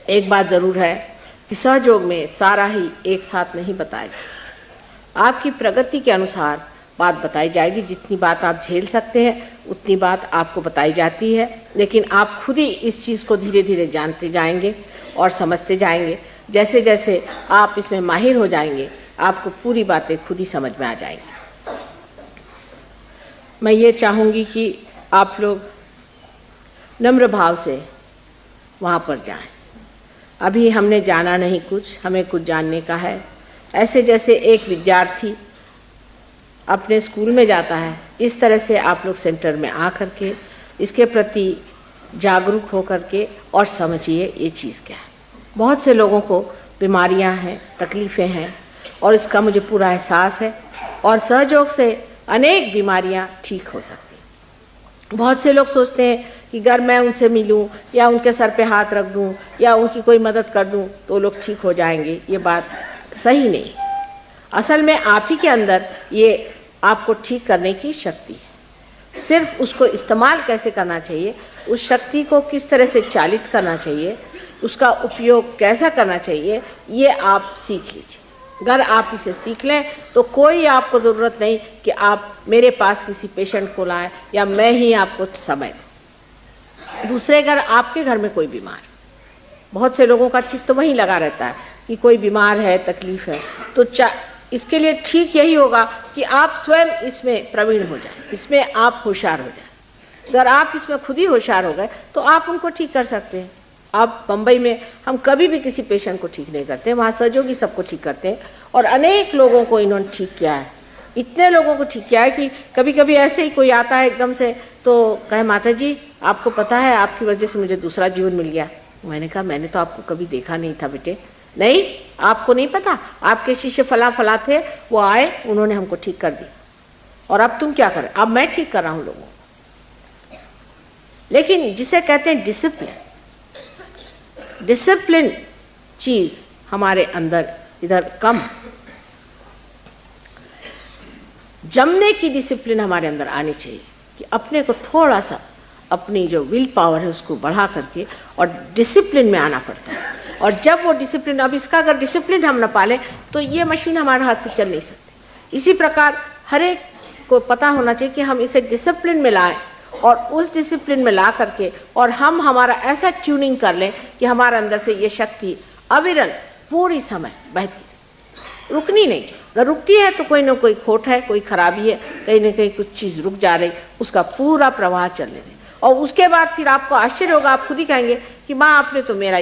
एक बात जरूर है कि सहयोग में सारा ही एक साथ नहीं बताया जाए। आपकी प्रगति के अनुसार बात बताई जाएगी। जितनी बात आप झेल सकते हैं उतनी बात आपको बताई जाती है, लेकिन आप खुद ही इस चीज़ को धीरे धीरे जानते जाएंगे और समझते जाएंगे। जैसे जैसे आप इसमें माहिर हो जाएंगे आपको पूरी बातें खुद ही समझ में आ जाएंगी। मैं ये चाहूँगी कि आप लोग नम्र भाव से वहाँ पर जाएं। अभी हमने जाना नहीं, कुछ हमें कुछ जानने का है। ऐसे जैसे एक विद्यार्थी अपने स्कूल में जाता है, इस तरह से आप लोग सेंटर में आ कर के इसके प्रति जागरूक हो कर के और समझिए ये चीज़ क्या है। बहुत से लोगों को बीमारियां हैं, तकलीफ़ें हैं और इसका मुझे पूरा एहसास है, और सहयोग से अनेक बीमारियां ठीक हो सकती हैं। बहुत से लोग सोचते हैं कि अगर मैं उनसे मिलूं या उनके सर पे हाथ रख दूं या उनकी कोई मदद कर दूं तो लोग ठीक हो जाएंगे। ये बात सही नहीं। असल में आप ही के अंदर ये आपको ठीक करने की शक्ति है। सिर्फ उसको इस्तेमाल कैसे करना चाहिए, उस शक्ति को किस तरह से चालित करना चाहिए, उसका उपयोग कैसा करना चाहिए, ये आप सीख लीजिए। अगर आप इसे सीख लें तो कोई आपको ज़रूरत नहीं कि आप मेरे पास किसी पेशेंट को लाएं या मैं ही आपको समय दूं। दूसरे अगर आपके घर में कोई बीमार, बहुत से लोगों का चित्त तो वहीं लगा रहता है कि कोई बीमार है, तकलीफ़ है, तो इसके लिए ठीक यही होगा कि आप स्वयं इसमें प्रवीण हो जाएं, इसमें आप होशियार हो जाएं। अगर आप इसमें खुद ही होशियार हो गए तो आप उनको ठीक कर सकते हैं। आप बम्बई में हम कभी भी किसी पेशेंट को ठीक नहीं करते, वहाँ सहयोगी सबको ठीक करते हैं, और अनेक लोगों को इन्होंने ठीक किया है। इतने लोगों को ठीक किया है कि कभी कभी ऐसे ही कोई आता है एकदम से तो कहे, माता जी आपको पता है आपकी वजह से मुझे दूसरा जीवन मिल गया। मैंने कहा मैंने तो आपको कभी देखा नहीं था बेटे। नहीं, आपको नहीं पता, आपके शिष्य फला फला थे, वो आए, उन्होंने हमको ठीक कर दी, और अब तुम क्या करें, अब मैं ठीक कर रहा हूँ लोगों को। लेकिन जिसे कहते हैं डिसिप्लिन चीज हमारे अंदर इधर कम। जमने की डिसिप्लिन हमारे अंदर आनी चाहिए कि अपने को थोड़ा सा अपनी जो विल पावर है उसको बढ़ा करके और डिसिप्लिन में आना पड़ता है। और जब वो डिसिप्लिन, अब इसका अगर डिसिप्लिन हम न पालें तो ये मशीन हमारे हाथ से चल नहीं सकती। इसी प्रकार हर एक को पता होना चाहिए कि हम इसे डिसिप्लिन में लाएं, और उस डिसिप्लिन में ला करके और हम हमारा ऐसा ट्यूनिंग कर लें कि हमारे अंदर से ये शक्ति अविरल पूरी समय बहती, रुकनी नहीं चाहिए। अगर रुकती है तो कोई ना कोई खोट है, कोई खराबी है, कहीं ना कहीं कुछ चीज़ रुक जा रही, उसका पूरा प्रवाह चलने दें। और उसके बाद फिर आपको आश्चर्य होगा, आप खुद ही कहेंगे कि माँ आपने तो मेरा